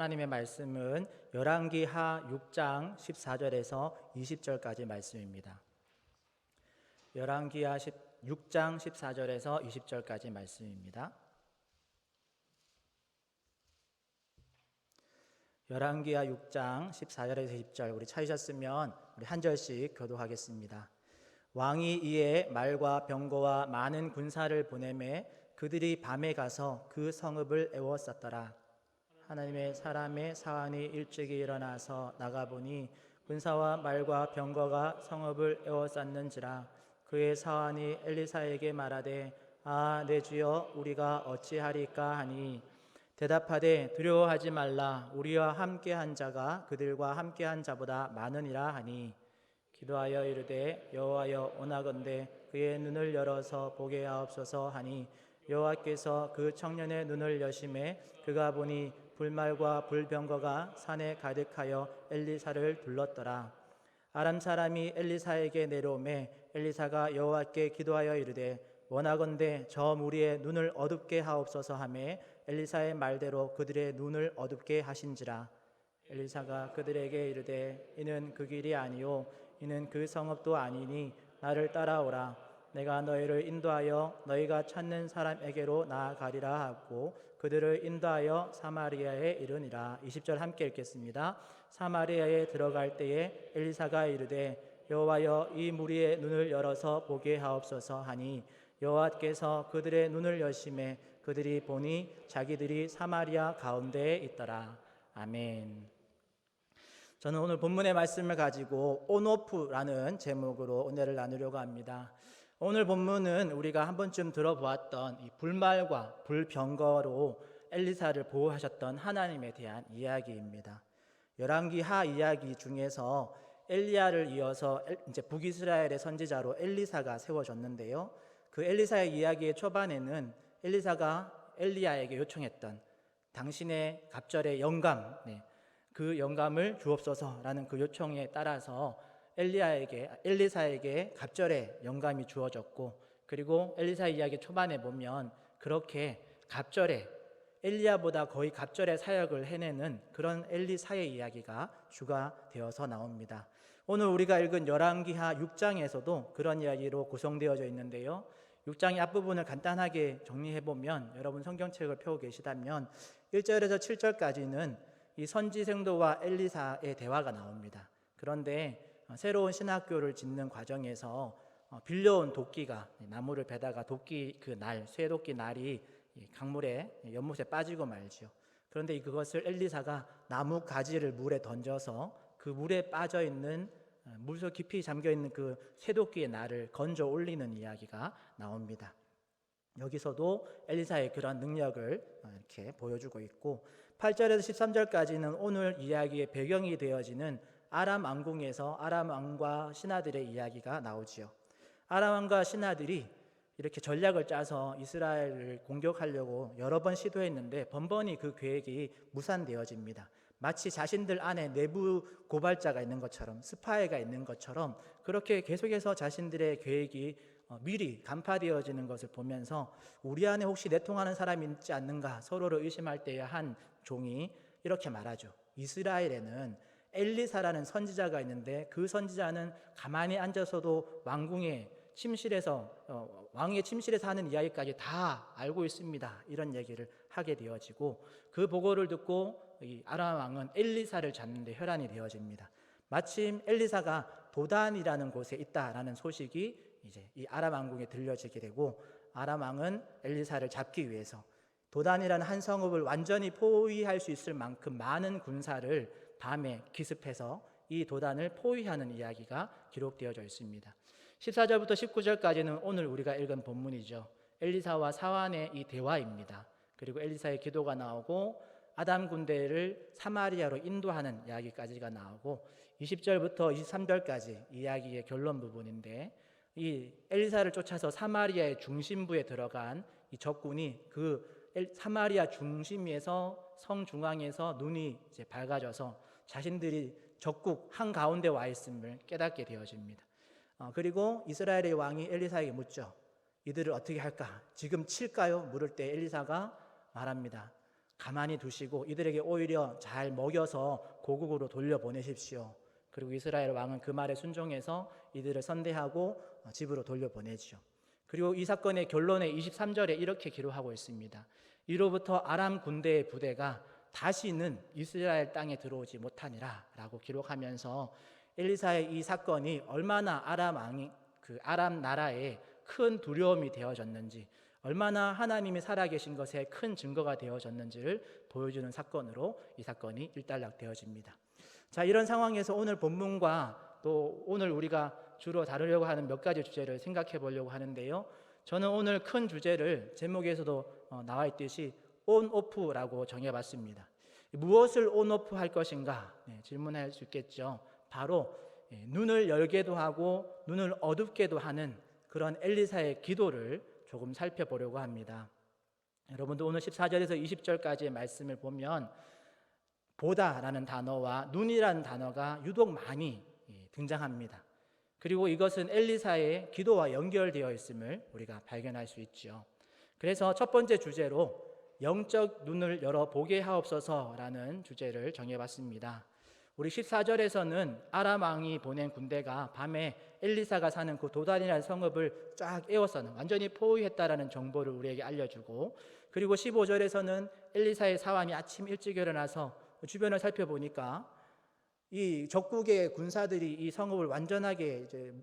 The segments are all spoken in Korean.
하나님의 말씀은 열왕기하 6장 14절에서 20절까지 말씀입니다. 열왕기하 6장 14절에서 20절까지 말씀입니다. 열왕기하 6장 14절에서 20절 우리 찾으셨으면 우리 한 절씩 교독하겠습니다. 왕이 이에 말과 병거와 많은 군사를 보내매 그들이 밤에 가서 그 성읍을 에워쌌더라. 하나님의 사람의 사환이 일찍이 일어나서 나가보니 군사와 말과 병거가 성읍을 에워쌌는지라. 그의 사환이 엘리사에게 말하되 아 내 주여 우리가 어찌하리까 하니 대답하되 두려워하지 말라. 우리와 함께한 자가 그들과 함께한 자보다 많으니라 하니 기도하여 이르되 여호와여 원하건대 그의 눈을 열어서 보게 하옵소서 하니 여호와께서 그 청년의 눈을 여심해 그가 보니 불말과 불병거가 산에 가득하여 엘리사를 둘렀더라. 아람 사람이 엘리사에게 내려오매 엘리사가 여호와께 기도하여 이르되 원하건대 저 무리의 눈을 어둡게 하옵소서 하매 엘리사의 말대로 그들의 눈을 어둡게 하신지라. 엘리사가 그들에게 이르되 이는 그 길이 아니요 이는 그 성읍도 아니니 나를 따라오라. 내가 너희를 인도하여 너희가 찾는 사람에게로 나아가리라 하고 그들을 인도하여 사마리아에 이르니라. 20절 함께 읽겠습니다. 사마리아에 들어갈 때에 엘리사가 이르되 여호와여 이 무리의 눈을 열어서 보게 하옵소서 하니 여호와께서 그들의 눈을 여심해 그들이 보니 자기들이 사마리아 가운데에 있더라. 아멘. 저는 오늘 본문의 말씀을 가지고 온오프라는 제목으로 은혜를 나누려고 합니다. 오늘 본문은 우리가 한 번쯤 들어보았던 이 불말과 불병거로 엘리사를 보호하셨던 하나님에 대한 이야기입니다. 열왕기하 이야기 중에서 엘리야를 이어서 이제 북이스라엘의 선지자로 엘리사가 세워졌는데요. 그 엘리사의 이야기의 초반에는 엘리사가 엘리야에게 요청했던 당신의 갑절의 영감, 그 영감을 주옵소서라는 그 요청에 따라서 엘리사에게 갑절의 영감이 주어졌고, 그리고 엘리사 이야기 초반에 보면 그렇게 갑절의 엘리야보다 거의 갑절의 사역을 해내는 그런 엘리사의 이야기가 주가 되어서 나옵니다. 오늘 우리가 읽은 열왕기하 6장에서도 그런 이야기로 구성되어져 있는데요. 6장의 앞부분을 간단하게 정리해보면, 여러분 성경책을 펴고 계시다면 1절에서 7절까지는 이 선지생도와 엘리사의 대화가 나옵니다. 그런데 새로운 신학교를 짓는 과정에서 빌려온 도끼가, 나무를 베다가 도끼 그 날, 쇠도끼 날이 강물에 연못에 빠지고 말지요. 그런데 그것을 엘리사가 나무 가지를 물에 던져서 그 물에 빠져 있는, 물속 깊이 잠겨 있는 그 쇠도끼의 날을 건져 올리는 이야기가 나옵니다. 여기서도 엘리사의 그런 능력을 이렇게 보여주고 있고, 8절에서 13절까지는 오늘 이야기의 배경이 되어지는 아람 왕궁에서 아람 왕과 신하들의 이야기가 나오지요. 아람 왕과 신하들이 이렇게 전략을 짜서 이스라엘을 공격하려고 여러 번 시도했는데 번번이 그 계획이 무산되어집니다. 마치 자신들 안에 내부 고발자가 있는 것처럼, 스파이가 있는 것처럼 그렇게 계속해서 자신들의 계획이 미리 간파되어지는 것을 보면서 우리 안에 혹시 내통하는 사람이 있지 않는가 서로를 의심할 때에 한 종이 이렇게 말하죠. 이스라엘에는 엘리사라는 선지자가 있는데 그 선지자는 가만히 앉아서도 왕궁의 침실에서 왕의 침실에서 하는 이야기까지 다 알고 있습니다. 이런 얘기를 하게 되어지고, 그 보고를 듣고 이 아람 왕은 엘리사를 잡는데 혈안이 되어집니다. 마침 엘리사가 도단이라는 곳에 있다라는 소식이 이제 이 아람 왕궁에 들려지게 되고, 아람 왕은 엘리사를 잡기 위해서 도단이라는 한 성읍을 완전히 포위할 수 있을 만큼 많은 군사를 밤에 기습해서 이 도단을 포위하는 이야기가 기록되어져 있습니다. 14절부터 19절까지는 오늘 우리가 읽은 본문이죠. 엘리사와 사환의 이 대화입니다. 그리고 엘리사의 기도가 나오고 아담 군대를 사마리아로 인도하는 이야기까지가 나오고, 20절부터 23절까지 이야기의 결론 부분인데, 이 엘리사를 쫓아서 사마리아의 중심부에 들어간 이 적군이 그 사마리아 중심에서 성 중앙에서 눈이 이제 밝아져서 자신들이 적국 한가운데 와 있음을 깨닫게 되어집니다. 그리고 이스라엘의 왕이 엘리사에게 묻죠. 이들을 어떻게 할까? 지금 칠까요? 물을 때 엘리사가 말합니다. 가만히 두시고 이들에게 오히려 잘 먹여서 고국으로 돌려보내십시오. 그리고 이스라엘 왕은 그 말에 순종해서 이들을 선대하고 집으로 돌려보내죠. 그리고 이 사건의 결론에 23절에 이렇게 기록하고 있습니다. 이로부터 아람 군대의 부대가 다시는 이스라엘 땅에 들어오지 못하니라 라고 기록하면서 엘리사의 이 사건이 얼마나 아람 나라에 큰 두려움이 되어졌는지, 얼마나 하나님이 살아계신 것에 큰 증거가 되어졌는지를 보여주는 사건으로 이 사건이 일단락되어집니다. 자, 이런 상황에서 오늘 본문과 또 오늘 우리가 주로 다루려고 하는 몇 가지 주제를 생각해 보려고 하는데요. 저는 오늘 큰 주제를 제목에서도 나와 있듯이 온오프라고 정해봤습니다. 무엇을 온오프 할 것인가? 질문할 수 있겠죠. 바로 눈을 열게도 하고 눈을 어둡게도 하는 그런 엘리사의 기도를 조금 살펴보려고 합니다. 여러분도 오늘 14절에서 20절까지의 말씀을 보면 보다라는 단어와 눈이라는 단어가 유독 많이 등장합니다. 그리고 이것은 엘리사의 기도와 연결되어 있음을 우리가 발견할 수 있죠. 그래서 첫 번째 주제로 영적 눈을 열어 보게 하옵소서라는 주제를 정해봤습니다. 우리 14절에서는 아람 왕이 보낸 군대가 밤에 엘리사가 사는 그 도단이라는 성읍을 쫙 에워싸는, 완전히 포위했다라는 정보를 우리에게 알려주고, 그리고 15절에서는 엘리사의 사환이 아침 일찍 일어나서 주변을 살펴보니까 이 적국의 군사들이 이 성읍을 완전하게 이제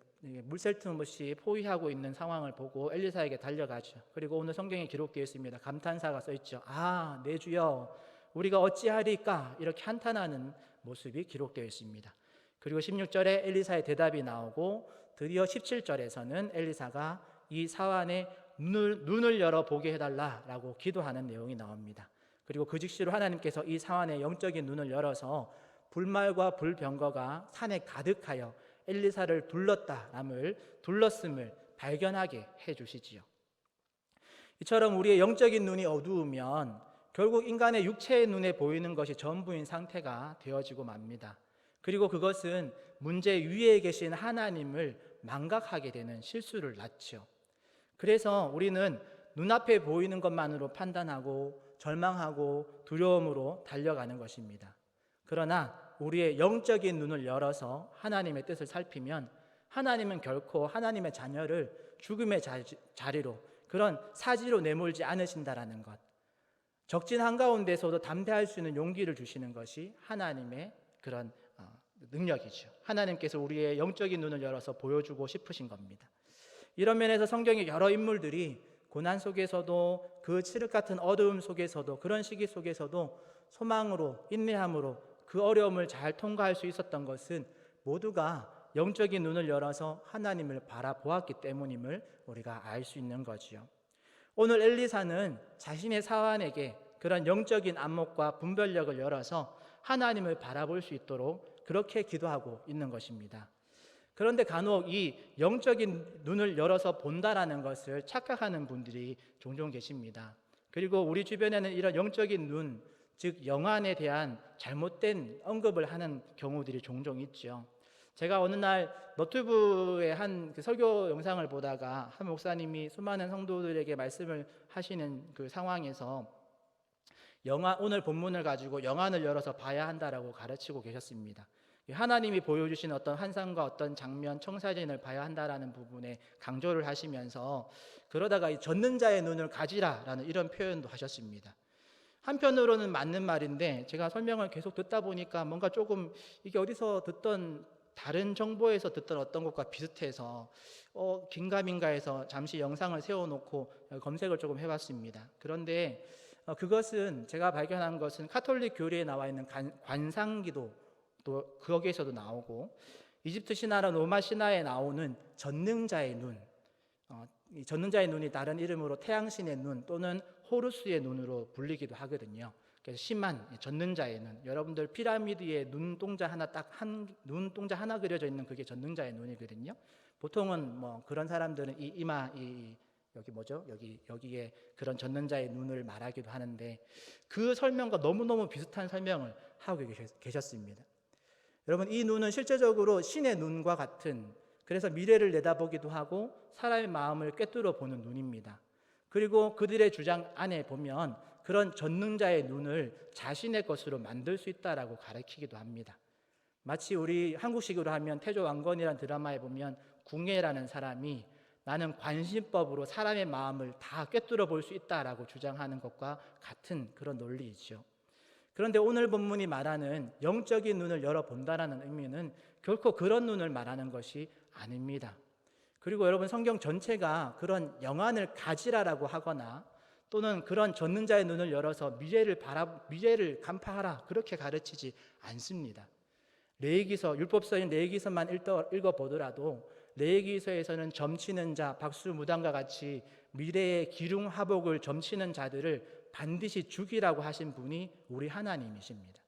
물샐 틈 없이 포위하고 있는 상황을 보고 엘리사에게 달려가죠. 그리고 오늘 성경에 기록되어 있습니다. 감탄사가 써 있죠. 아, 내 주여, 우리가 어찌하리까? 이렇게 한탄하는 모습이 기록되어 있습니다. 그리고 16절에 엘리사의 대답이 나오고, 드디어 17절에서는 엘리사가 이 사환의 눈을 열어 보게 해달라라고 기도하는 내용이 나옵니다. 그리고 그 즉시로 하나님께서 이 사환의 영적인 눈을 열어서 불말과 불병거가 산에 가득하여 엘리사를 둘렀음을 발견하게 해주시지요. 이처럼 우리의 영적인 눈이 어두우면 결국 인간의 육체의 눈에 보이는 것이 전부인 상태가 되어지고 맙니다. 그리고 그것은 문제 위에 계신 하나님을 망각하게 되는 실수를 낳죠. 그래서 우리는 눈앞에 보이는 것만으로 판단하고 절망하고 두려움으로 달려가는 것입니다. 그러나 우리의 영적인 눈을 열어서 하나님의 뜻을 살피면 하나님은 결코 하나님의 자녀를 죽음의 자리로, 그런 사지로 내몰지 않으신다라는 것, 적진 한가운데서도 담대할 수 있는 용기를 주시는 것이 하나님의 그런 능력이죠. 하나님께서 우리의 영적인 눈을 열어서 보여주고 싶으신 겁니다. 이런 면에서 성경의 여러 인물들이 고난 속에서도, 그 칠흑 같은 어두움 속에서도, 그런 시기 속에서도 소망으로, 인내함으로 그 어려움을 잘 통과할 수 있었던 것은 모두가 영적인 눈을 열어서 하나님을 바라보았기 때문임을 우리가 알 수 있는 거지요. 오늘 엘리사는 자신의 사환에게 그런 영적인 안목과 분별력을 열어서 하나님을 바라볼 수 있도록 그렇게 기도하고 있는 것입니다. 그런데 간혹 이 영적인 눈을 열어서 본다라는 것을 착각하는 분들이 종종 계십니다. 그리고 우리 주변에는 이런 영적인 눈, 즉 영안에 대한 잘못된 언급을 하는 경우들이 종종 있죠. 제가 어느 날 너튜브의 한 설교 영상을 보다가 한 목사님이 수많은 성도들에게 말씀을 하시는 그 상황에서 오늘 본문을 가지고 영안을 열어서 봐야 한다라고 가르치고 계셨습니다. 하나님이 보여주신 어떤 환상과 어떤 장면, 청사진을 봐야 한다라는 부분에 강조를 하시면서, 그러다가 이 젖는 자의 눈을 가지라라는 이런 표현도 하셨습니다. 한편으로는 맞는 말인데 제가 설명을 계속 듣다 보니까 뭔가 조금 이게 어디서 듣던, 다른 정보에서 듣던 어떤 것과 비슷해서 긴가민가 해서 잠시 영상을 세워놓고 검색을 조금 해봤습니다. 그런데 그것은, 제가 발견한 것은 카톨릭 교리에 나와 있는 관상기도 또 거기에서도 나오고, 이집트 신화나 로마 신화에 나오는 전능자의 눈, 이 전능자의 눈이 다른 이름으로 태양신의 눈 또는 호루스의 눈으로 불리기도 하거든요. 그래서 심한 전능자의 눈, 여러분들 피라미드에 눈동자 하나 그려져 있는 그게 전능자의 눈이거든요. 보통은 뭐 그런 사람들은 이 이마, 여기에 그런 전능자의 눈을 말하기도 하는데, 그 설명과 너무너무 비슷한 설명을 하고 계셨습니다. 여러분, 이 눈은 실제적으로 신의 눈과 같은, 그래서 미래를 내다보기도 하고 사람의 마음을 꿰뚫어 보는 눈입니다. 그리고 그들의 주장 안에 보면 그런 전능자의 눈을 자신의 것으로 만들 수 있다라고 가르치기도 합니다. 마치 우리 한국식으로 하면 태조 왕건이라는 드라마에 보면 궁예라는 사람이 나는 관심법으로 사람의 마음을 다 꿰뚫어 볼 수 있다라고 주장하는 것과 같은 그런 논리이죠. 그런데 오늘 본문이 말하는 영적인 눈을 열어본다라는 의미는 결코 그런 눈을 말하는 것이 아닙니다. 그리고 여러분, 성경 전체가 그런 영안을 가지라라고 하거나 또는 그런 전능자의 눈을 열어서 미래를 간파하라 그렇게 가르치지 않습니다. 레위기서, 율법서인 레위기서만 읽어보더라도 레위기서에서는 점치는 자, 박수무당과 같이 미래의 기륭하복을 점치는 자들을 반드시 죽이라고 하신 분이 우리 하나님이십니다.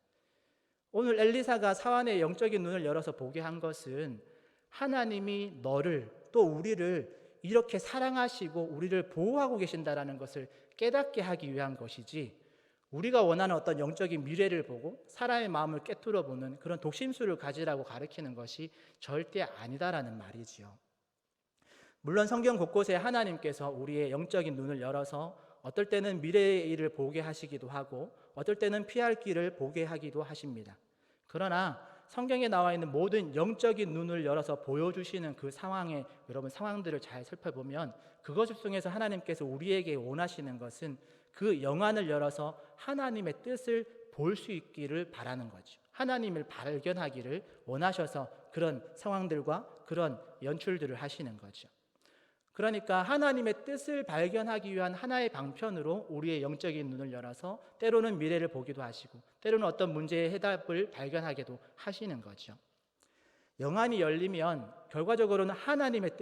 오늘 엘리사가 사환의 영적인 눈을 열어서 보게 한 것은 하나님이 너를 또 우리를 이렇게 사랑하시고 우리를 보호하고 계신다라는 것을 깨닫게 하기 위한 것이지, 우리가 원하는 어떤 영적인 미래를 보고 사람의 마음을 꿰뚫어 보는 그런 독심술을 가지라고 가르치는 것이 절대 아니다라는 말이지요. 물론 성경 곳곳에 하나님께서 우리의 영적인 눈을 열어서 어떨 때는 미래의 일을 보게 하시기도 하고 어떨 때는 피할 길을 보게 하기도 하십니다. 그러나 성경에 나와 있는 모든 영적인 눈을 열어서 보여주시는 그 상황에 여러분 상황들을 잘 살펴보면 그것 중에서 하나님께서 우리에게 원하시는 것은 그 영안을 열어서 하나님의 뜻을 볼 수 있기를 바라는 거죠. 하나님을 발견하기를 원하셔서 그런 상황들과 그런 연출들을 하시는 거죠. 그러니까 하나님의 뜻을 발견하기 위한 하나의 방편으로 우리의 영적인 눈을 열어서 때로는 미래를 보기도 하시고 때로는 어떤 문제의 해답을 발견하기도 하시는 거죠. 영안이 열리면 결과적으로는 하나님의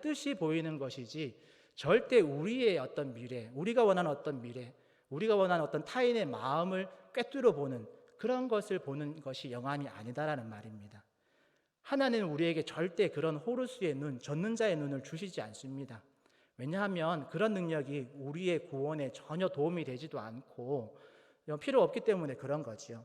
뜻이 보이는 것이지 절대 우리의 어떤 미래, 우리가 원하는 어떤 미래, 우리가 원하는 어떤 타인의 마음을 꿰뚫어 보는 그런 것을 보는 것이 영안이 아니다라는 말입니다. 하나님은 우리에게 절대 그런 호루스의 눈, 전능자의 눈을 주시지 않습니다. 왜냐하면 그런 능력이 우리의 구원에 전혀 도움이 되지도 않고 필요 없기 때문에 그런 거지요.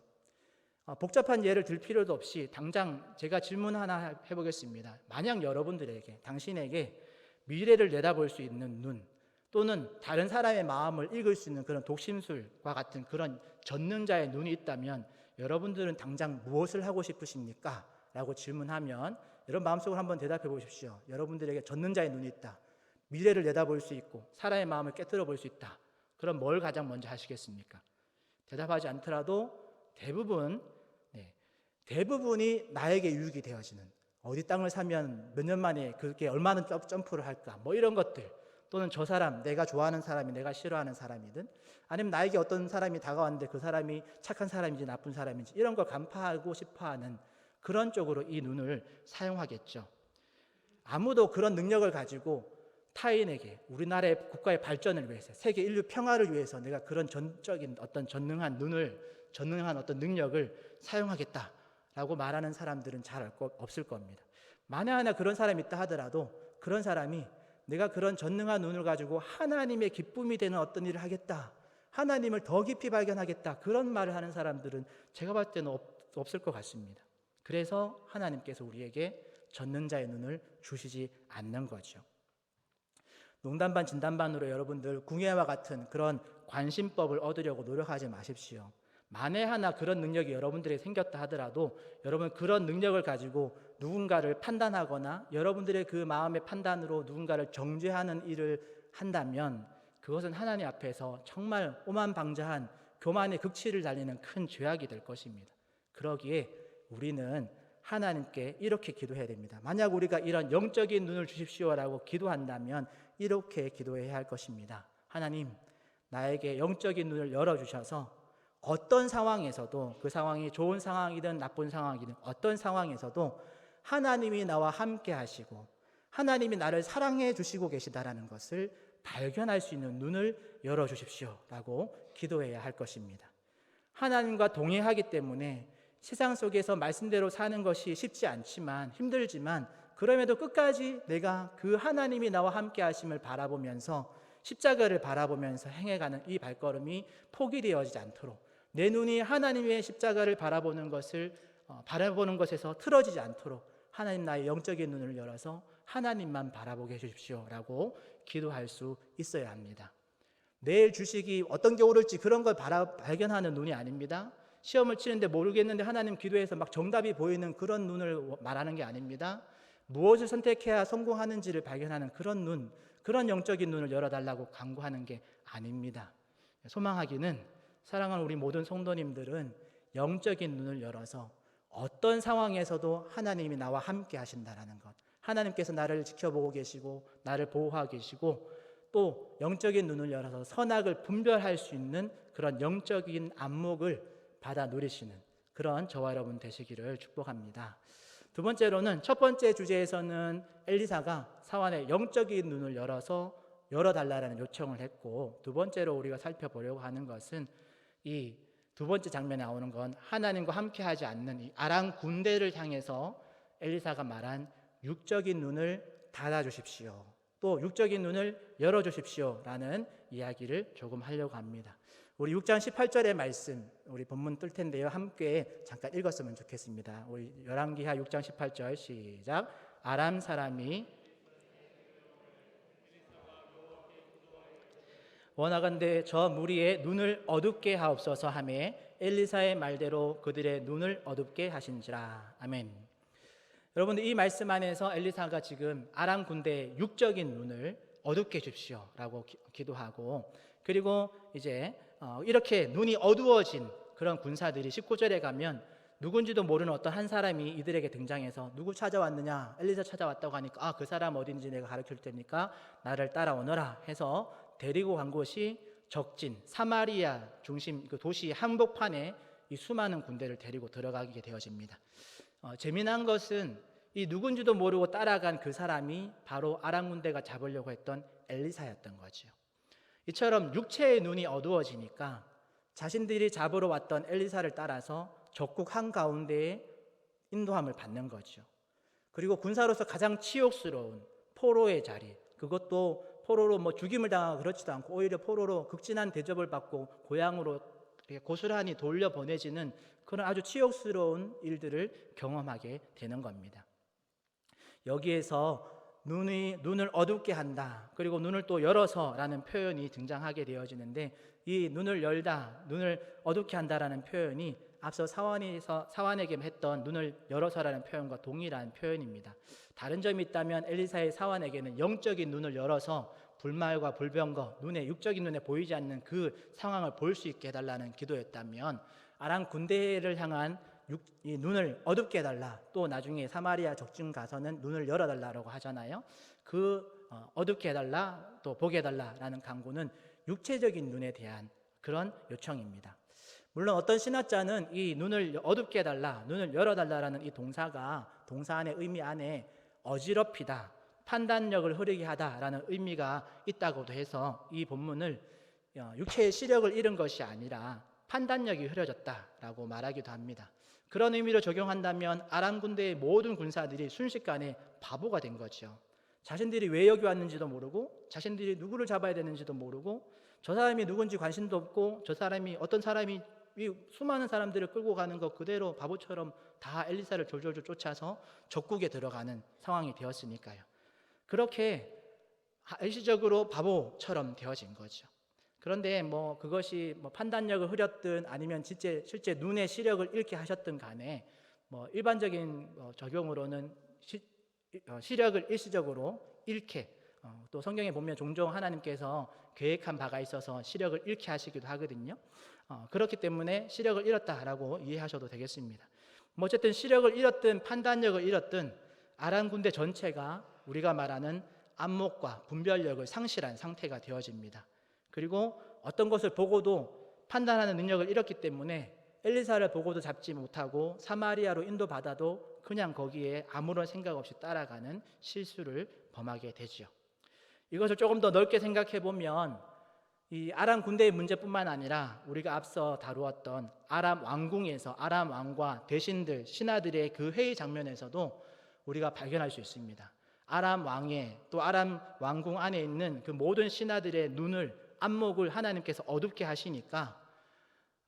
복잡한 예를 들 필요도 없이 당장 제가 질문 하나 해보겠습니다. 만약 여러분들에게, 당신에게 미래를 내다볼 수 있는 눈 또는 다른 사람의 마음을 읽을 수 있는 그런 독심술과 같은 그런 전능자의 눈이 있다면 여러분들은 당장 무엇을 하고 싶으십니까? 라고 질문하면 여러분 마음속으로 한번 대답해 보십시오. 여러분들에게 전능자의 눈이 있다, 미래를 내다볼 수 있고 사람의 마음을 깨뜨려 볼 수 있다. 그럼 뭘 가장 먼저 하시겠습니까? 대답하지 않더라도 대부분이 나에게 유익이 되어지는, 어디 땅을 사면 몇 년 만에 그게 얼마나 점프를 할까, 뭐 이런 것들, 또는 저 사람, 내가 좋아하는 사람이 내가 싫어하는 사람이든 아니면 나에게 어떤 사람이 다가왔는데 그 사람이 착한 사람인지 나쁜 사람인지 이런 걸 간파하고 싶어하는 그런 쪽으로 이 눈을 사용하겠죠. 아무도 그런 능력을 가지고 타인에게, 우리나라의 국가의 발전을 위해서, 세계 인류 평화를 위해서 내가 그런 전적인 어떤 전능한 어떤 능력을 사용하겠다라고 말하는 사람들은 잘 없을 겁니다. 만에 하나 그런 사람이 있다 하더라도 그런 사람이 내가 그런 전능한 눈을 가지고 하나님의 기쁨이 되는 어떤 일을 하겠다, 하나님을 더 깊이 발견하겠다, 그런 말을 하는 사람들은 제가 봤을 때는 없을 것 같습니다. 그래서 하나님께서 우리에게 전능자의 눈을 주시지 않는 거죠. 농담 반 진담 반으로 여러분들 궁예와 같은 그런 관심법을 얻으려고 노력하지 마십시오. 만에 하나 그런 능력이 여러분들에게 생겼다 하더라도 여러분 그런 능력을 가지고 누군가를 판단하거나 여러분들의 그 마음의 판단으로 누군가를 정죄하는 일을 한다면 그것은 하나님 앞에서 정말 오만방자한 교만의 극치를 달리는 큰 죄악이 될 것입니다. 그러기에 우리는 하나님께 이렇게 기도해야 됩니다. 만약 우리가 이런 영적인 눈을 주십시오라고 기도한다면 이렇게 기도해야 할 것입니다. 하나님, 나에게 영적인 눈을 열어주셔서 어떤 상황에서도, 그 상황이 좋은 상황이든 나쁜 상황이든 어떤 상황에서도 하나님이 나와 함께 하시고 하나님이 나를 사랑해 주시고 계시다라는 것을 발견할 수 있는 눈을 열어주십시오라고 기도해야 할 것입니다. 하나님과 동행하기 때문에 세상 속에서 말씀대로 사는 것이 쉽지 않지만, 힘들지만 그럼에도 끝까지 내가 그 하나님이 나와 함께 하심을 바라보면서 십자가를 바라보면서 행해가는 이 발걸음이 포기되어지지 않도록, 내 눈이 하나님의 십자가를 바라보는 것에서 틀어지지 않도록 하나님 나의 영적인 눈을 열어서 하나님만 바라보게 해주십시오라고 기도할 수 있어야 합니다. 내일 주식이 어떤 게 오를지 그런 걸 발견하는 눈이 아닙니다. 시험을 치는데 모르겠는데 하나님 기도해서 막 정답이 보이는 그런 눈을 말하는 게 아닙니다. 무엇을 선택해야 성공하는지를 발견하는 그런 눈, 그런 영적인 눈을 열어달라고 간구하는 게 아닙니다. 소망하기는, 사랑하는 우리 모든 성도님들은 영적인 눈을 열어서 어떤 상황에서도 하나님이 나와 함께 하신다는 것, 하나님께서 나를 지켜보고 계시고 나를 보호하고 계시고 또 영적인 눈을 열어서 선악을 분별할 수 있는 그런 영적인 안목을 받아 누리시는 그런 저와 여러분 되시기를 축복합니다. 두 번째로는, 첫 번째 주제에서는 엘리사가 사환의 영적인 눈을 열어달라는 요청을 했고, 두 번째로 우리가 살펴보려고 하는 것은 이 두 번째 장면에 나오는 건 하나님과 함께하지 않는 이 아람 군대를 향해서 엘리사가 말한 육적인 눈을 닫아주십시오, 또 육적인 눈을 열어주십시오 라는 이야기를 조금 하려고 합니다. 우리 6장 18절의 말씀, 우리 본문 뜰 텐데요, 함께 잠깐 읽었으면 좋겠습니다. 우리 열왕기하 6장 18절 시작. 아람 사람이 원하건대 저 무리의 눈을 어둡게 하옵소서 하매 엘리사의 말대로 그들의 눈을 어둡게 하신지라. 아멘. 여러분들, 이 말씀 안에서 엘리사가 지금 아람 군대의 육적인 눈을 어둡게 주십시오 라고 기도하고, 그리고 이제 이렇게 눈이 어두워진 그런 군사들이 19절에 가면 누군지도 모르는 어떤 한 사람이 이들에게 등장해서 누구 찾아왔느냐, 엘리사 찾아왔다고 하니까 그 사람 어딘지 내가 가르칠 테니까 나를 따라오너라 해서 데리고 간 곳이 적진 사마리아 중심 그 도시 한복판에 이 수많은 군대를 데리고 들어가게 되어집니다. 재미난 것은 이 누군지도 모르고 따라간 그 사람이 바로 아람 군대가 잡으려고 했던 엘리사였던 거죠. 이처럼 육체의 눈이 어두워지니까 자신들이 잡으러 왔던 엘리사를 따라서 적국 한가운데에 인도함을 받는 거죠. 그리고 군사로서 가장 치욕스러운 포로의 자리, 그것도 포로로 죽임을 당하고 그렇지도 않고 오히려 포로로 극진한 대접을 받고 고향으로 고스란히 돌려보내지는 그런 아주 치욕스러운 일들을 경험하게 되는 겁니다. 여기에서 눈을 어둡게 한다, 그리고 눈을 또 열어서라는 표현이 등장하게 되어지는데, 이 눈을 열다, 눈을 어둡게 한다라는 표현이 앞서 사환에게 했던 눈을 열어서라는 표현과 동일한 표현입니다. 다른 점이 있다면 엘리사의 사환에게는 영적인 눈을 열어서 불말과 불병거, 육적인 눈에 보이지 않는 그 상황을 볼 수 있게 해달라는 기도였다면, 아람 군대를 향한 이 눈을 어둡게 해달라, 또 나중에 사마리아 적진 가서는 눈을 열어달라고 하잖아요. 그 어둡게 해달라, 또 보게 해달라라는 간구는 육체적인 눈에 대한 그런 요청입니다. 물론 어떤 신학자는 이 눈을 어둡게 해달라, 눈을 열어달라라는 이 동사 안의 의미 안에 어지럽히다, 판단력을 흐리게 하다라는 의미가 있다고도 해서 이 본문을 육체의 시력을 잃은 것이 아니라 판단력이 흐려졌다라고 말하기도 합니다. 그런 의미로 적용한다면 아람 군대의 모든 군사들이 순식간에 바보가 된 거죠. 자신들이 왜 여기 왔는지도 모르고, 자신들이 누구를 잡아야 되는지도 모르고, 저 사람이 누군지 관심도 없고, 저 사람이 어떤 사람이 이 수많은 사람들을 끌고 가는 것 그대로 바보처럼 다 엘리사를 졸졸졸 쫓아서 적국에 들어가는 상황이 되었으니까요. 그렇게 일시적으로 바보처럼 되어진 거죠. 그런데 그것이 판단력을 흐렸든 아니면 실제 눈의 시력을 잃게 하셨든 간에 일반적인 적용으로는 시력을 일시적으로 잃게, 또 성경에 보면 종종 하나님께서 계획한 바가 있어서 시력을 잃게 하시기도 하거든요. 그렇기 때문에 시력을 잃었다라고 이해하셔도 되겠습니다. 어쨌든 시력을 잃었든 판단력을 잃었든 아람 군대 전체가 우리가 말하는 안목과 분별력을 상실한 상태가 되어집니다. 그리고 어떤 것을 보고도 판단하는 능력을 잃었기 때문에 엘리사를 보고도 잡지 못하고 사마리아로 인도받아도 그냥 거기에 아무런 생각 없이 따라가는 실수를 범하게 되죠. 이것을 조금 더 넓게 생각해 보면 이 아람 군대의 문제뿐만 아니라 우리가 앞서 다루었던 아람 왕궁에서 아람 왕과 대신들, 신하들의 그 회의 장면에서도 우리가 발견할 수 있습니다. 아람 왕의 또 아람 왕궁 안에 있는 그 모든 신하들의 안목을 하나님께서 어둡게 하시니까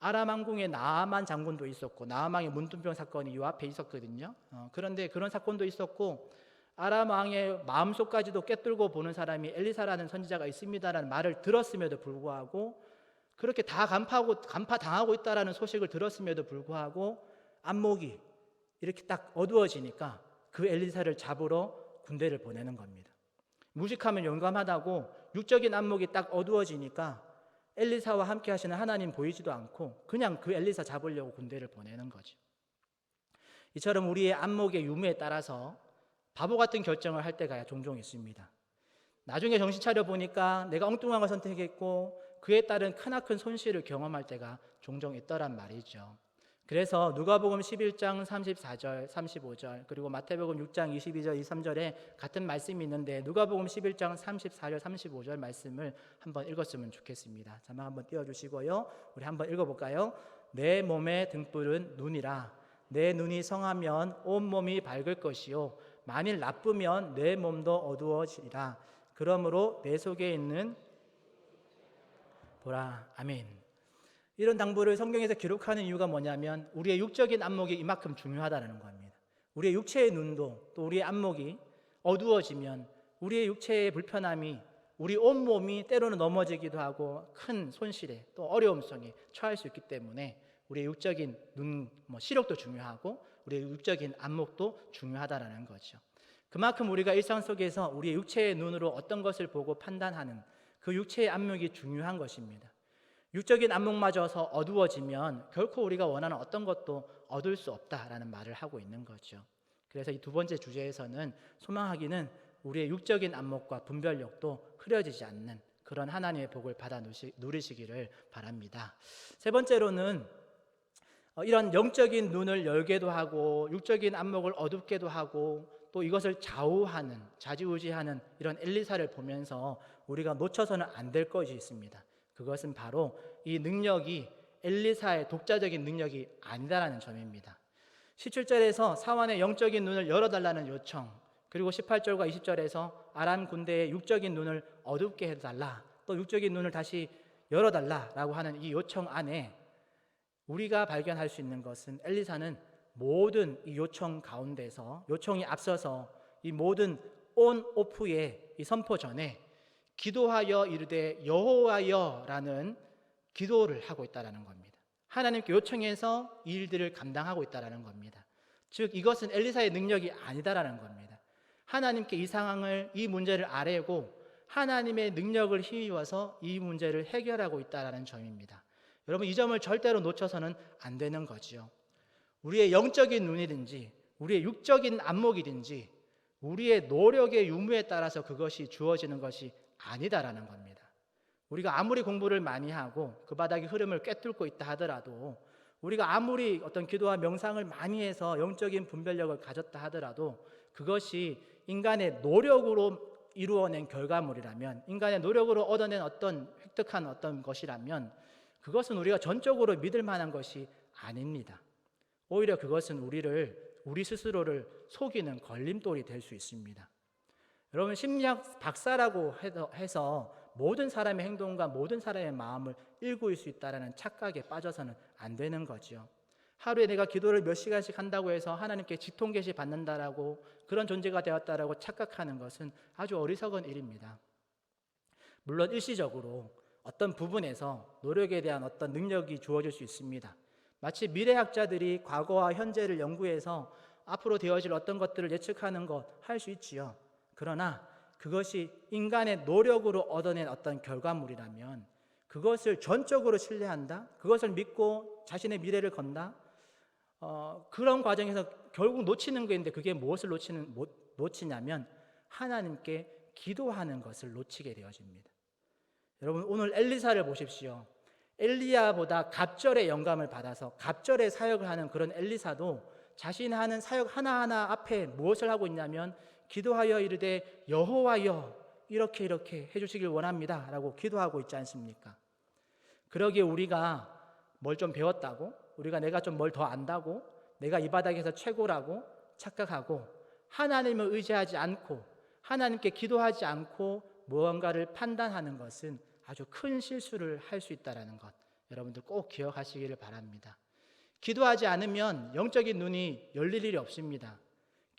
아람 왕궁에 나아만 장군도 있었고, 나아망의 문둥병 사건이 이 앞에 있었거든요. 그런데 그런 사건도 있었고 아람 왕의 마음속까지도 꿰뚫고 보는 사람이 엘리사라는 선지자가 있습니다라는 말을 들었음에도 불구하고, 그렇게 다 간파당하고 있다라는 소식을 들었음에도 불구하고 안목이 이렇게 딱 어두워지니까 그 엘리사를 잡으러 군대를 보내는 겁니다. 무식하면 용감하다고 육적인 안목이 딱 어두워지니까 엘리사와 함께 하시는 하나님 보이지도 않고 그냥 그 엘리사 잡으려고 군대를 보내는 거죠. 이처럼 우리의 안목의 유무에 따라서 바보 같은 결정을 할 때가 종종 있습니다. 나중에 정신 차려 보니까 내가 엉뚱한 걸 선택했고 그에 따른 크나큰 손실을 경험할 때가 종종 있더란 말이죠. 그래서 누가복음 11장 34절, 35절, 그리고 마태복음 6장 22절, 23절에 같은 말씀이 있는데 누가복음 11장 34절, 35절 말씀을 한번 읽었으면 좋겠습니다. 자막 한번 띄워주시고요. 우리 한번 읽어볼까요? 내 몸의 등불은 눈이라. 내 눈이 성하면 온 몸이 밝을 것이요 만일 나쁘면 내 몸도 어두워지리라. 그러므로 내 속에 있는 보라. 아멘. 이런 당부를 성경에서 기록하는 이유가 뭐냐면 우리의 육적인 안목이 이만큼 중요하다는 겁니다. 우리의 육체의 눈도 또 우리의 안목이 어두워지면 우리의 육체의 불편함이 우리 온몸이 때로는 넘어지기도 하고 큰 손실에 또 어려움 속에 처할 수 있기 때문에 우리의 육적인 눈, 시력도 중요하고 우리의 육적인 안목도 중요하다는 거죠. 그만큼 우리가 일상 속에서 우리의 육체의 눈으로 어떤 것을 보고 판단하는 그 육체의 안목이 중요한 것입니다. 육적인 안목마저서 어두워지면 결코 우리가 원하는 어떤 것도 얻을 수 없다라는 말을 하고 있는 거죠. 그래서 이 두 번째 주제에서는 소망하기는 우리의 육적인 안목과 분별력도 흐려지지 않는 그런 하나님의 복을 받아 누리시기를 바랍니다. 세 번째로는 이런 영적인 눈을 열게도 하고 육적인 안목을 어둡게도 하고 또 이것을 좌우하는 좌지우지하는 이런 엘리사를 보면서 우리가 놓쳐서는 안 될 것이 있습니다. 그것은 바로 이 능력이 엘리사의 독자적인 능력이 아니다라는 점입니다. 17절에서 사환의 영적인 눈을 열어달라는 요청, 그리고 18절과 20절에서 아람 군대의 육적인 눈을 어둡게 해달라, 또 육적인 눈을 다시 열어달라라고 하는 이 요청 안에 우리가 발견할 수 있는 것은 엘리사는 모든 이 요청 가운데서 요청이 앞서서 이 모든 온 오프의 이 선포 전에 기도하여 이르되 여호와여라는 기도를 하고 있다는 겁니다. 하나님께 요청해서 이 일들을 감당하고 있다는 겁니다. 즉 이것은 엘리사의 능력이 아니다라는 겁니다. 하나님께 이 상황을 이 문제를 아뢰고 하나님의 능력을 힘입어서 이 문제를 해결하고 있다는 점입니다. 여러분 이 점을 절대로 놓쳐서는 안 되는 거지요. 우리의 영적인 눈이든지 우리의 육적인 안목이든지 우리의 노력의 유무에 따라서 그것이 주어지는 것이 아니다라는 겁니다. 우리가 아무리 공부를 많이 하고 그 바닥의 흐름을 꿰뚫고 있다 하더라도 우리가 아무리 어떤 기도와 명상을 많이 해서 영적인 분별력을 가졌다 하더라도 그것이 인간의 노력으로 이루어낸 결과물이라면 인간의 노력으로 얻어낸 어떤 획득한 어떤 것이라면 그것은 우리가 전적으로 믿을 만한 것이 아닙니다. 오히려 그것은 우리 스스로를 속이는 걸림돌이 될 수 있습니다. 여러분 심리학 박사라고 해서 모든 사람의 행동과 모든 사람의 마음을 일구일 수 있다는 착각에 빠져서는 안 되는 거죠. 하루에 내가 기도를 몇 시간씩 한다고 해서 하나님께 직통계시 받는다라고 그런 존재가 되었다라고 착각하는 것은 아주 어리석은 일입니다. 물론 일시적으로 어떤 부분에서 노력에 대한 어떤 능력이 주어질 수 있습니다. 마치 미래학자들이 과거와 현재를 연구해서 앞으로 되어질 어떤 것들을 예측하는 것 할 수 있지요. 그러나 그것이 인간의 노력으로 얻어낸 어떤 결과물이라면 그것을 전적으로 신뢰한다? 그것을 믿고 자신의 미래를 건다? 그런 과정에서 결국 놓치는 게 있는데 그게 무엇을 놓치냐면 하나님께 기도하는 것을 놓치게 되어집니다. 여러분 오늘 엘리사를 보십시오. 엘리야보다 갑절의 영감을 받아서 갑절의 사역을 하는 그런 엘리사도 자신이 하는 사역 하나하나 앞에 무엇을 하고 있냐면 기도하여 이르되 여호와여 이렇게 해주시길 원합니다 라고 기도하고 있지 않습니까? 그러기에 우리가 뭘 좀 배웠다고 내가 좀 뭘 더 안다고 내가 이 바닥에서 최고라고 착각하고 하나님을 의지하지 않고 하나님께 기도하지 않고 무언가를 판단하는 것은 아주 큰 실수를 할 수 있다는 것 여러분들 꼭 기억하시기를 바랍니다. 기도하지 않으면 영적인 눈이 열릴 일이 없습니다.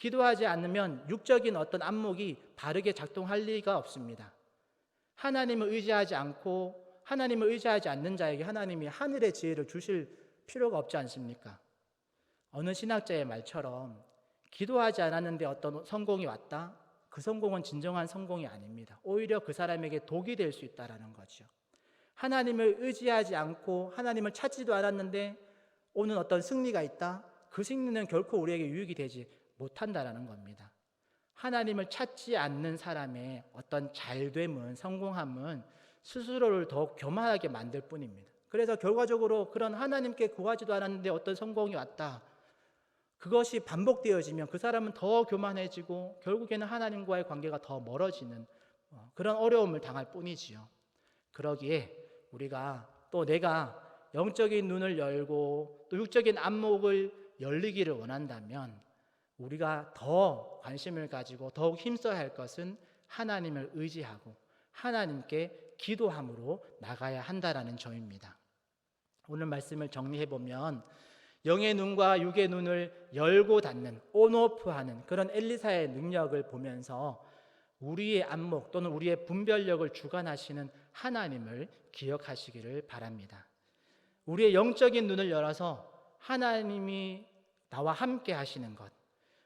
기도하지 않으면 육적인 어떤 안목이 바르게 작동할 리가 없습니다. 하나님을 의지하지 않고 하나님을 의지하지 않는 자에게 하나님이 하늘의 지혜를 주실 필요가 없지 않습니까? 어느 신학자의 말처럼 기도하지 않았는데 어떤 성공이 왔다? 그 성공은 진정한 성공이 아닙니다. 오히려 그 사람에게 독이 될 수 있다는 거죠. 하나님을 의지하지 않고 하나님을 찾지도 않았는데 오는 어떤 승리가 있다? 그 승리는 결코 우리에게 유익이 되지 못한다는 겁니다. 하나님을 찾지 않는 사람의 어떤 잘됨은, 성공함은 스스로를 더욱 교만하게 만들 뿐입니다. 그래서 결과적으로 그런 하나님께 구하지도 않았는데 어떤 성공이 왔다, 그것이 반복되어지면 그 사람은 더 교만해지고 결국에는 하나님과의 관계가 더 멀어지는 그런 어려움을 당할 뿐이지요. 그러기에 우리가 또 내가 영적인 눈을 열고 또 육적인 안목을 열리기를 원한다면 우리가 더 관심을 가지고 더욱 힘써야 할 것은 하나님을 의지하고 하나님께 기도함으로 나가야 한다라는 점입니다. 오늘 말씀을 정리해 보면 영의 눈과 육의 눈을 열고 닫는, 온오프하는 그런 엘리사의 능력을 보면서 우리의 안목 또는 우리의 분별력을 주관하시는 하나님을 기억하시기를 바랍니다. 우리의 영적인 눈을 열어서 하나님이 나와 함께 하시는 것,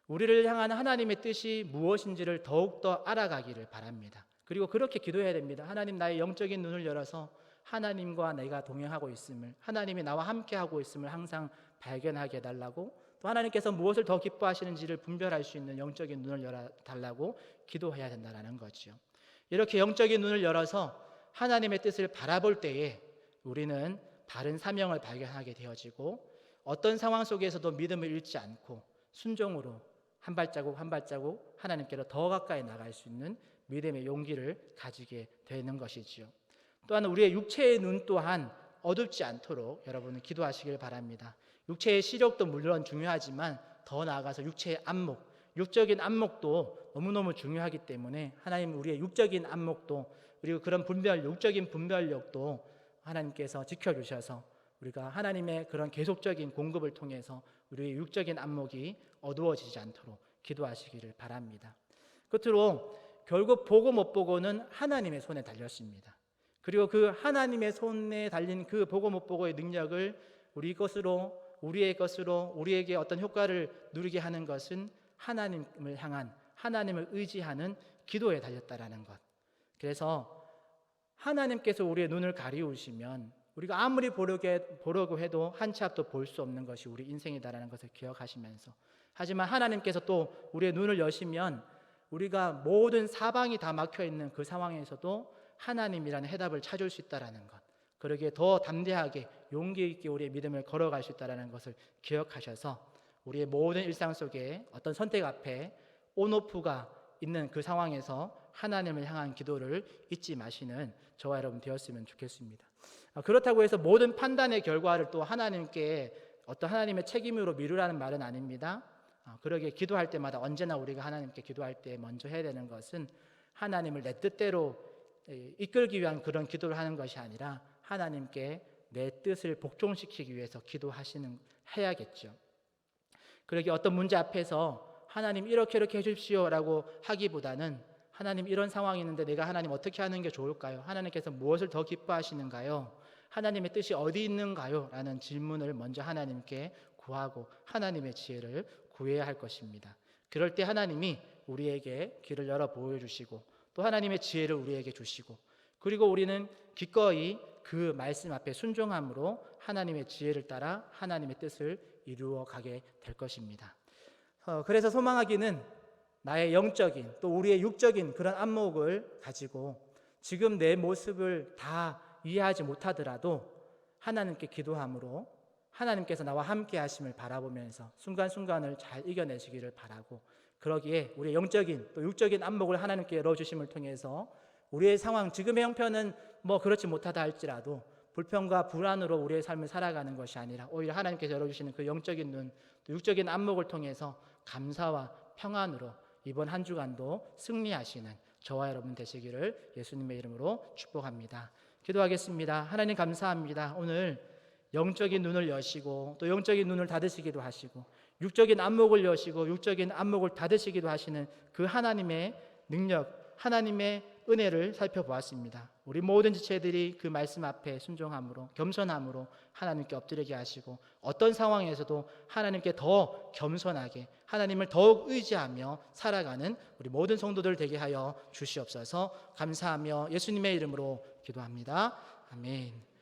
우리를 향한 하나님의 뜻이 무엇인지를 더욱더 알아가기를 바랍니다. 그리고 그렇게 기도해야 됩니다. 하나님, 나의 영적인 눈을 열어서 하나님과 내가 동행하고 있음을, 하나님이 나와 함께 하고 있음을 항상 발견하게 해달라고, 또 하나님께서 무엇을 더 기뻐하시는지를 분별할 수 있는 영적인 눈을 열어달라고 기도해야 된다는 거죠. 이렇게 영적인 눈을 열어서 하나님의 뜻을 바라볼 때에 우리는 바른 사명을 발견하게 되어지고 어떤 상황 속에서도 믿음을 잃지 않고 순종으로 한 발자국 한 발자국 하나님께로 더 가까이 나갈 수 있는 믿음의 용기를 가지게 되는 것이지요. 또한 우리의 육체의 눈 또한 어둡지 않도록 여러분은 기도하시길 바랍니다. 육체의 시력도 물론 중요하지만 더 나아가서 육체의 안목, 육적인 안목도 너무너무 중요하기 때문에 하나님 우리의 육적인 안목도 그리고 그런 육적인 분별력도 하나님께서 지켜주셔서 우리가 하나님의 그런 계속적인 공급을 통해서 우리의 육적인 안목이 어두워지지 않도록 기도하시기를 바랍니다. 끝으로 결국 보고 못 보고는 하나님의 손에 달렸습니다. 그리고 그 하나님의 손에 달린 그 보고 못 보고의 능력을 우리의 것으로 우리에게 어떤 효과를 누리게 하는 것은 하나님을 향한, 하나님을 의지하는 기도에 달렸다라는 것. 그래서 하나님께서 우리의 눈을 가리우시면 우리가 아무리 보려고 해도 한 치 앞도 볼 수 없는 것이 우리 인생이다라는 것을 기억하시면서, 하지만 하나님께서 또 우리의 눈을 여시면 우리가 모든 사방이 다 막혀있는 그 상황에서도 하나님이라는 해답을 찾을 수 있다라는 것, 그러기에 더 담대하게 용기 있게 우리의 믿음을 걸어갈 수 있다라는 것을 기억하셔서 우리의 모든 일상 속에 어떤 선택 앞에 온오프가 있는 그 상황에서 하나님을 향한 기도를 잊지 마시는 저와 여러분 되었으면 좋겠습니다. 그렇다고 해서 모든 판단의 결과를 또 하나님께 어떤 하나님의 책임으로 미루라는 말은 아닙니다. 그러기에 기도할 때마다 언제나 우리가 하나님께 기도할 때 먼저 해야 되는 것은 하나님을 내 뜻대로 이끌기 위한 그런 기도를 하는 것이 아니라 하나님께 내 뜻을 복종시키기 위해서 해야겠죠. 그러기에 어떤 문제 앞에서 하나님 이렇게 해주십시오라고 하기보다는 하나님 이런 상황이 있는데 내가 하나님 어떻게 하는 게 좋을까요? 하나님께서 무엇을 더 기뻐하시는가요? 하나님의 뜻이 어디 있는가요? 라는 질문을 먼저 하나님께 구하고 하나님의 지혜를 구해야 할 것입니다. 그럴 때 하나님이 우리에게 길을 열어 보여주시고 또 하나님의 지혜를 우리에게 주시고, 그리고 우리는 기꺼이 그 말씀 앞에 순종함으로 하나님의 지혜를 따라 하나님의 뜻을 이루어 가게 될 것입니다. 그래서 소망하기는 나의 영적인 또 우리의 육적인 그런 안목을 가지고 지금 내 모습을 다 이해하지 못하더라도 하나님께 기도함으로 하나님께서 나와 함께 하심을 바라보면서 순간순간을 잘 이겨내시기를 바라고, 그러기에 우리의 영적인 또 육적인 안목을 하나님께 열어주심을 통해서 우리의 상황, 지금의 형편은 그렇지 못하다 할지라도 불평과 불안으로 우리의 삶을 살아가는 것이 아니라 오히려 하나님께서 열어주시는 그 영적인 눈, 또 육적인 안목을 통해서 감사와 평안으로 이번 한 주간도 승리하시는 저와 여러분 되시기를 예수님의 이름으로 축복합니다. 기도하겠습니다. 하나님 감사합니다. 오늘 영적인 눈을 여시고 또 영적인 눈을 닫으시기도 하시고 육적인 안목을 여시고 육적인 안목을 닫으시기도 하시는 그 하나님의 능력, 하나님의 은혜를 살펴보았습니다. 우리 모든 지체들이 그 말씀 앞에 순종함으로 겸손함으로 하나님께 엎드리게 하시고 어떤 상황에서도 하나님께 더 겸손하게 하나님을 더욱 의지하며 살아가는 우리 모든 성도들 되게 하여 주시옵소서. 감사하며 예수님의 이름으로 기도합니다. 아멘.